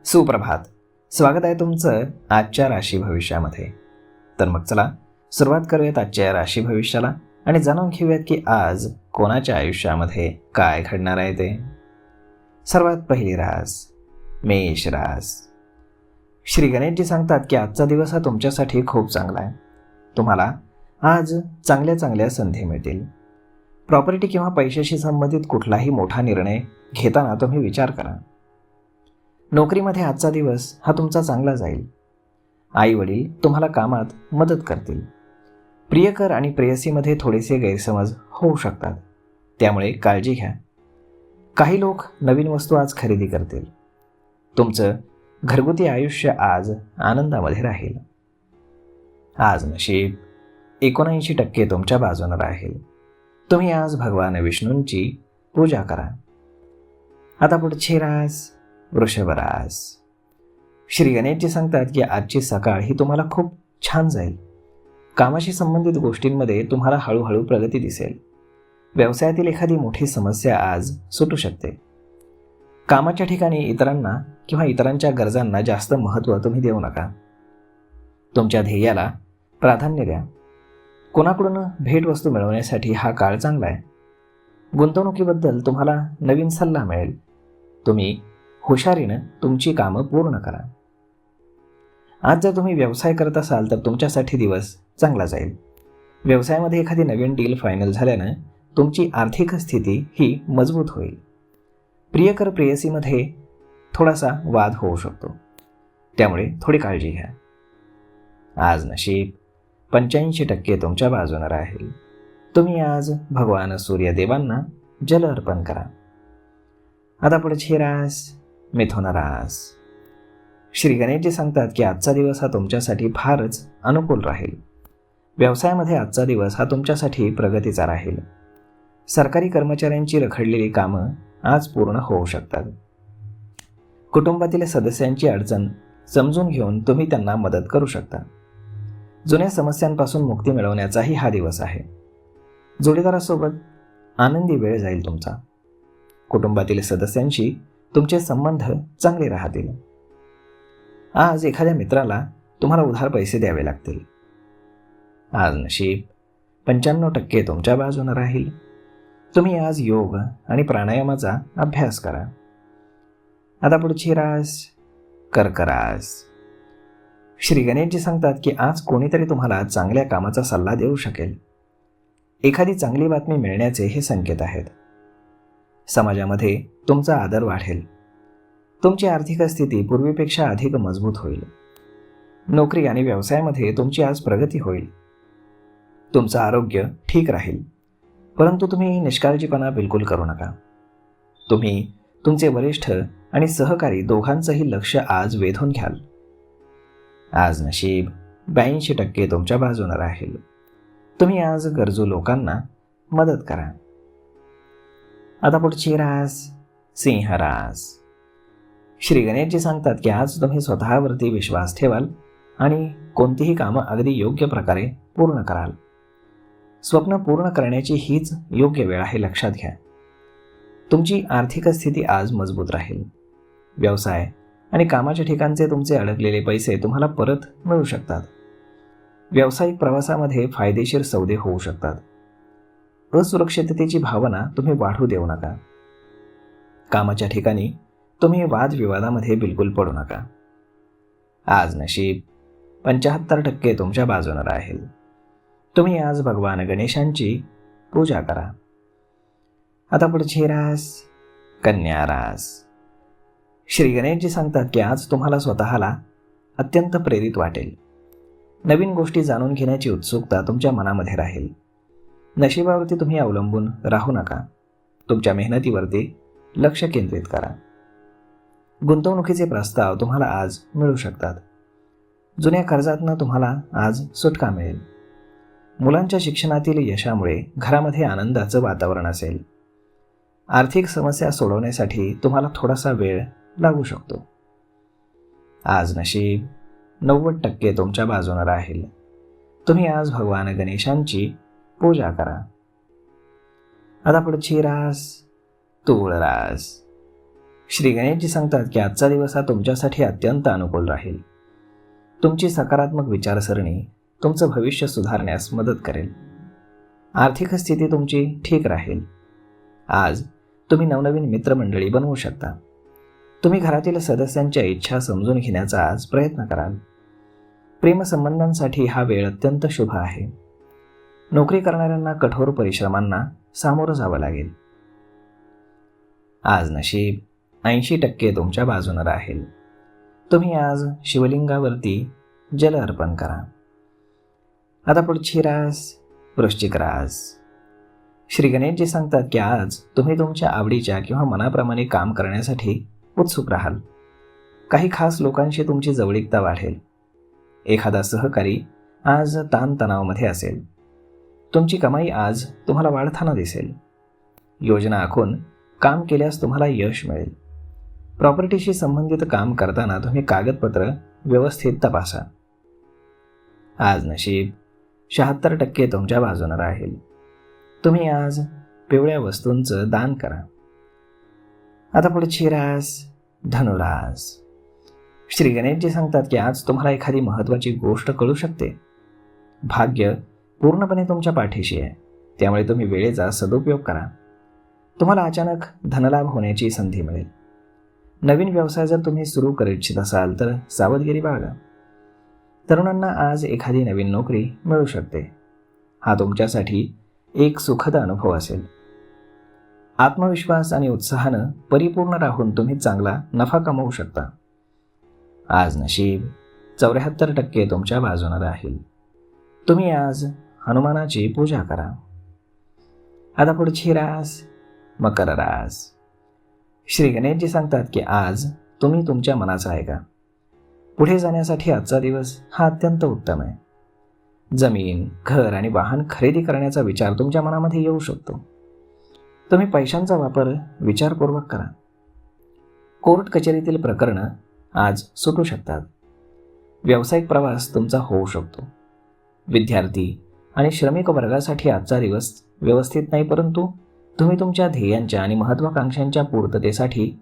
सुप्रभात. स्वागत आहे तुमचं आजच्या राशी भविष्यामध्ये. तर मग चला सुरुवात करूयात आजच्या राशी भविष्याला आणि जाणून घेऊयात की आज कोणाच्या आयुष्यामध्ये काय घडणार आहे ते. सर्वात पहिली रास मेष रास. श्री गणेशजी सांगतात की आजचा दिवस हा तुमच्यासाठी खूप चांगला आहे. तुम्हाला आज चांगल्या संधी मिळतील. प्रॉपर्टी किंवा पैशाशी संबंधित कुठलाही मोठा निर्णय घेताना तुम्ही विचार करा. नोकरीमध्ये आजचा दिवस हा तुमचा चांगला जाईल. आई वडील तुम्हाला कामात मदत करतील. प्रियकर आणि प्रेयसीमध्ये थोडेसे गैरसमज होऊ शकतात, त्यामुळे काळजी घ्या. काही लोक नवीन वस्तू आज खरेदी करतील. तुमचं घरगुती आयुष्य आज आनंदामध्ये राहील. आज नशीब 79% तुमच्या बाजूने राहील. तुम्ही आज भगवान विष्णूंची पूजा करा. आता पुढची रास वृषभ रास. श्री गणेशजी सांगतात की आजची सकाळ ही तुम्हाला खूप छान जाईल. कामाशी संबंधित गोष्टींमध्ये तुम्हाला हळूहळू प्रगती दिसेल. व्यवसायातील एखादी मोठी समस्या आज सुटू शकते. कामाच्या ठिकाणी इतरांना किंवा इतरांच्या गरजांना जास्त महत्त्व तुम्ही देऊ नका. तुमच्या ध्येयाला प्राधान्य द्या. कोणाकडून भेटवस्तू मिळवण्यासाठी हा काळ चांगला आहे. गुंतवणुकीबद्दल तुम्हाला नवीन सल्ला मिळेल. तुम्ही हुशारीनं तुमची कामं पूर्ण करा. आज जर तुम्ही व्यवसाय करत असाल तर तुमच्यासाठी दिवस चांगला जाईल. व्यवसायामध्ये एखादी नवीन डील फायनल झाल्यानं तुमची आर्थिक स्थिती ही मजबूत होईल. प्रियकर प्रेयसीमध्ये थोडासा वाद होऊ शकतो, त्यामुळे थोडी काळजी घ्या. आज नशीब 85% तुमच्या बाजूने राहील. तुम्ही आज भगवान सूर्यदेवांना जल अर्पण करा. आता पुढची रास मिथुन रास. श्री गणेशजी सांगतात की आजचा दिवस हा तुमच्यासाठी फारच अनुकूल राहील. व्यवसायामध्ये आजचा दिवस हा तुमच्यासाठी प्रगतीचा राहील. सरकारी कर्मचाऱ्यांची रखडलेली कामं आज पूर्ण होऊ शकतात. कुटुंबातील सदस्यांची अडचण समजून घेऊन तुम्ही त्यांना मदत करू शकता. जुन्या समस्यांपासून मुक्ती मिळवण्याचाही हा दिवस आहे. जोडीदारासोबत आनंदी वेळ जाईल तुमचा. कुटुंबातील सदस्यांशी तुमचे संबंध चांगले राहतील. आज एखाद्या मित्राला तुम्हाला उधार पैसे द्यावे लागतील. आज नशीब 95% तुमच्या बाजूने राहील. तुम्ही आज योग आणि प्राणायामाचा अभ्यास करा. आता पुढची रास कर्क रास. श्री गणेशजी सांगतात की आज कोणीतरी तुम्हाला चांगल्या कामाचा सल्ला देऊ शकेल. एखादी चांगली बातमी मिळण्याचे हे संकेत आहेत. समाजामध्ये तुमचा आदर वाढेल. तुमची आर्थिक स्थिती पूर्वीपेक्षा अधिक मजबूत होईल. नोकरी आणि व्यवसायामध्ये तुमची आज प्रगती होईल. तुमचं आरोग्य ठीक राहील, परंतु तुम्ही निष्काळजीपणा बिलकुल करू नका. तुम्ही तुमचे वरिष्ठ आणि सहकारी दोघांचंही लक्ष आज वेधून घ्याल. आज नशीब 82% तुमच्या बाजूने राहील. तुम्ही आज गरजू लोकांना मदत करा. आता पुढची रास सिंह रास. श्री गणेशजी सांगतात की आज तुम्ही स्वतःवरती विश्वास ठेवाल आणि कोणतीही कामं अगदी योग्य प्रकारे पूर्ण कराल. स्वप्न पूर्ण करण्याची हीच योग्य वेळ आहे, लक्षात घ्या. तुमची आर्थिक स्थिती आज मजबूत राहील. व्यवसाय आणि कामाच्या ठिकाणचे तुमचे अडकलेले पैसे तुम्हाला परत मिळू शकतात. व्यावसायिक प्रवासामध्ये फायदेशीर सौदे होऊ शकतात. असुरक्षिततेची भावना तुम्ही वाढू देऊ नका. कामाच्या ठिकाणी तुम्ही वादविवादामध्ये बिलकुल पडू नका. आज नशीब 75% तुमच्या बाजूने राहील. तुम्ही आज भगवान गणेशांची पूजा करा. आता पुढची रास कन्या रास. श्री गणेशजी सांगतात की आज तुम्हाला स्वतःला अत्यंत प्रेरित वाटेल. नवीन गोष्टी जाणून घेण्याची उत्सुकता तुमच्या मनामध्ये राहील. नशिबावरती तुम्ही अवलंबून राहू नका. तुमच्या मेहनतीवरती लक्ष केंद्रित करा. गुंतवणुकीचे प्रस्ताव तुम्हाला आज मिळू शकतात. जुन्या कर्जातनं तुम्हाला आज सुटका मिळेल. मुलांच्या शिक्षणातील यशामुळे घरामध्ये आनंदाचं वातावरण असेल. आर्थिक समस्या सोडवण्यासाठी तुम्हाला थोडासा वेळ लागू शकतो. आज नशीब 90% तुमच्या बाजूने राहील. तुम्ही आज भगवान गणेशांची पूजा करा. आता पुढची रास तूळ रास. श्री गणेशजी सांगतात की आजचा दिवस हा तुमच्यासाठी अत्यंत अनुकूल राहील. तुमची सकारात्मक विचारसरणी तुमचं भविष्य सुधारण्यास मदत करेल. आर्थिक स्थिती तुमची ठीक राहील. आज तुम्ही नवनवीन मित्रमंडळी बनवू शकता. तुम्ही घरातील सदस्यांच्या इच्छा समजून घेण्याचा आज प्रयत्न कराल. प्रेमसंबंधांसाठी हा वेळ अत्यंत शुभ आहे. नोकरी करणाऱ्यांना कठोर परिश्रमांना सामोरं जावं लागेल. आज नशीब 80% तुमच्या बाजूनं राहील. तुम्ही आज शिवलिंगावरती जल अर्पण करा. आता पुढची रास वृश्चिक रास. श्री गणेशजी सांगतात की आज तुम्ही तुमच्या आवडीच्या किंवा मनाप्रमाणे काम करण्यासाठी उत्सुक राहाल. काही खास लोकांशी तुमची जवळीकता वाढेल. एखादा सहकारी आज ताणतणावामध्ये असेल. तुमची कमाई आज तुम्हाला वाढताना दिसेल. योजना आखून काम केल्यास तुम्हाला यश मिळेल. प्रॉपर्टीशी संबंधित काम करताना तुम्ही कागदपत्र व्यवस्थित तपासा. आज नशीब 76% तुमच्या बाजूनं राहील. तुम्ही आज पिवळ्या वस्तूंचं दान करा. आता पुढची रास धनुरास. श्री गणेशजी सांगतात की आज तुम्हाला एखादी महत्त्वाची गोष्ट कळू शकते. भाग्य पूर्णपणे तुमच्या पाठीशी आहे. त्यामुळे तुम्ही वेळेचा सदुपयोग करा. तुम्हाला अचानक धनलाभ होण्याची संधी मिळेल. नवीन व्यवसाय जर तुम्ही सुरू करू इच्छित असाल तर सावधगिरी बाळगा. तरुणांना आज एखादी नवीन नोकरी मिळू शकते. हा तुमच्यासाठी एक सुखद अनुभव असेल. आत्मविश्वास आणि उत्साहानं परिपूर्ण राहून तुम्ही चांगला नफा कमवू शकता. आज नशीब 74% तुमच्या बाजूनं राहील. तुम्ही आज हनुमानाची पूजा करा. आता पुढची रास मकर रास. श्री गणेशजी सांगतात की आज तुम्ही तुमच्या मनाचा ऐका. पुढे जाण्यासाठी आजचा दिवस हा अत्यंत उत्तम आहे. जमीन, घर आणि वाहन खरेदी करण्याचा विचार तुमच्या मनामध्ये येऊ शकतो. तुम्ही पैशांचा वापर विचारपूर्वक करा. कोर्ट कचेरीतील प्रकरणं आज सुटू शकतात. व्यावसायिक प्रवास तुमचा होऊ शकतो. विद्यार्थी आणि श्रमिक वर्गासाठी आजचा दिवस व्यवस्थित नाही, परंतु तुम्ही तुमच्या ध्येयांच्या आणि महत्त्वाकांक्षांच्या पूर्ततेसाठी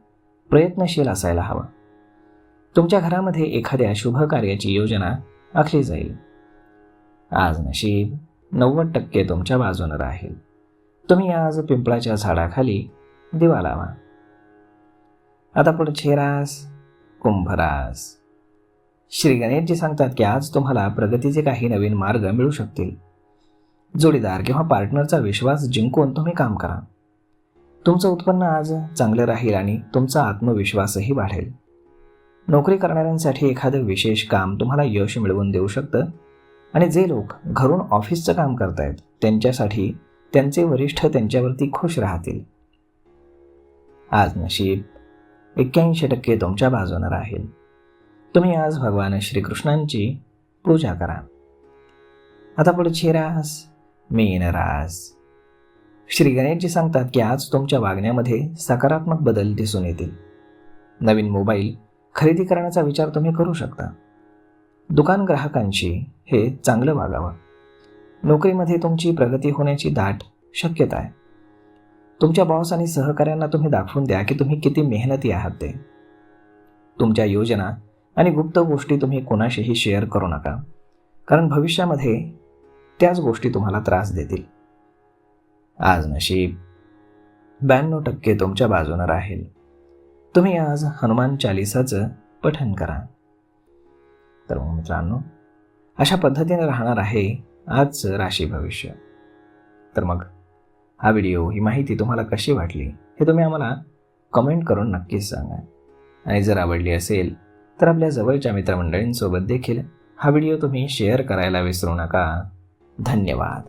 प्रयत्नशील असायला हवा. तुमच्या घरामध्ये एखाद्या शुभ कार्याची योजना आखली जाईल. आज नशीब 90% तुमच्या बाजूनं राहील. तुम्ही आज पिंपळाच्या झाडाखाली दिवा लावा. आता पुढची रास कुंभ रास. श्री गणेशजी सांगतात की आज तुम्हाला प्रगतीचे काही नवीन मार्ग मिळू शकतील. जोडीदार किंवा पार्टनरचा विश्वास जिंकून तुम्ही काम करा. तुमचं उत्पन्न आज चांगलं राहील आणि तुमचा आत्मविश्वासही वाढेल. नोकरी करणाऱ्यांसाठी एखादं विशेष काम तुम्हाला यश मिळवून देऊ शकतं आणि जे लोक घरून ऑफिसचं काम करतायत त्यांच्यासाठी त्यांचे वरिष्ठ त्यांच्यावरती खुश राहतील. आज नशीब 81% तुमच्या बाजूनं राहील. तुम्ही आज भगवान श्रीकृष्णांची पूजा करा. आता पुढची रास मीन रास. श्री गणेशजी सांगतात की आज तुमच्या वागण्यामध्ये सकारात्मक बदल दिसून येतील. नवीन मोबाईल खरेदी करण्याचा विचार तुम्ही करू शकता. दुकान ग्राहकांशी हे चांगलं वागावं. नोकरीमध्ये तुमची प्रगती होण्याची दाट शक्यता आहे. तुमच्या बॉस आणि सहकाऱ्यांना तुम्ही दाखवून द्या की तुम्ही किती मेहनती आहात ते. तुमच्या योजना आणि गुप्त गोष्टी तुम्ही कोणाशीही शेअर करू नका, कारण भविष्यामध्ये त्याच गोष्टी तुम्हाला त्रास देतील. आज नशीब 92% तुमच्या बाजूनं राहील. तुम्ही आज हनुमान चालिसाचं पठण करा. तर मग मित्रांनो, अशा पद्धतीने राहणार आहे आजचं राशी भविष्य. तर मग हा व्हिडिओ, ही माहिती तुम्हाला कशी वाटली हे तुम्ही आम्हाला कमेंट करून नक्कीच सांगा. आणि जर आवडली असेल तर आपल्या जवळच्या मित्रमंडळींसोबत देखील हा व्हिडिओ तुम्ही शेअर करायला विसरू नका. धन्यवाद.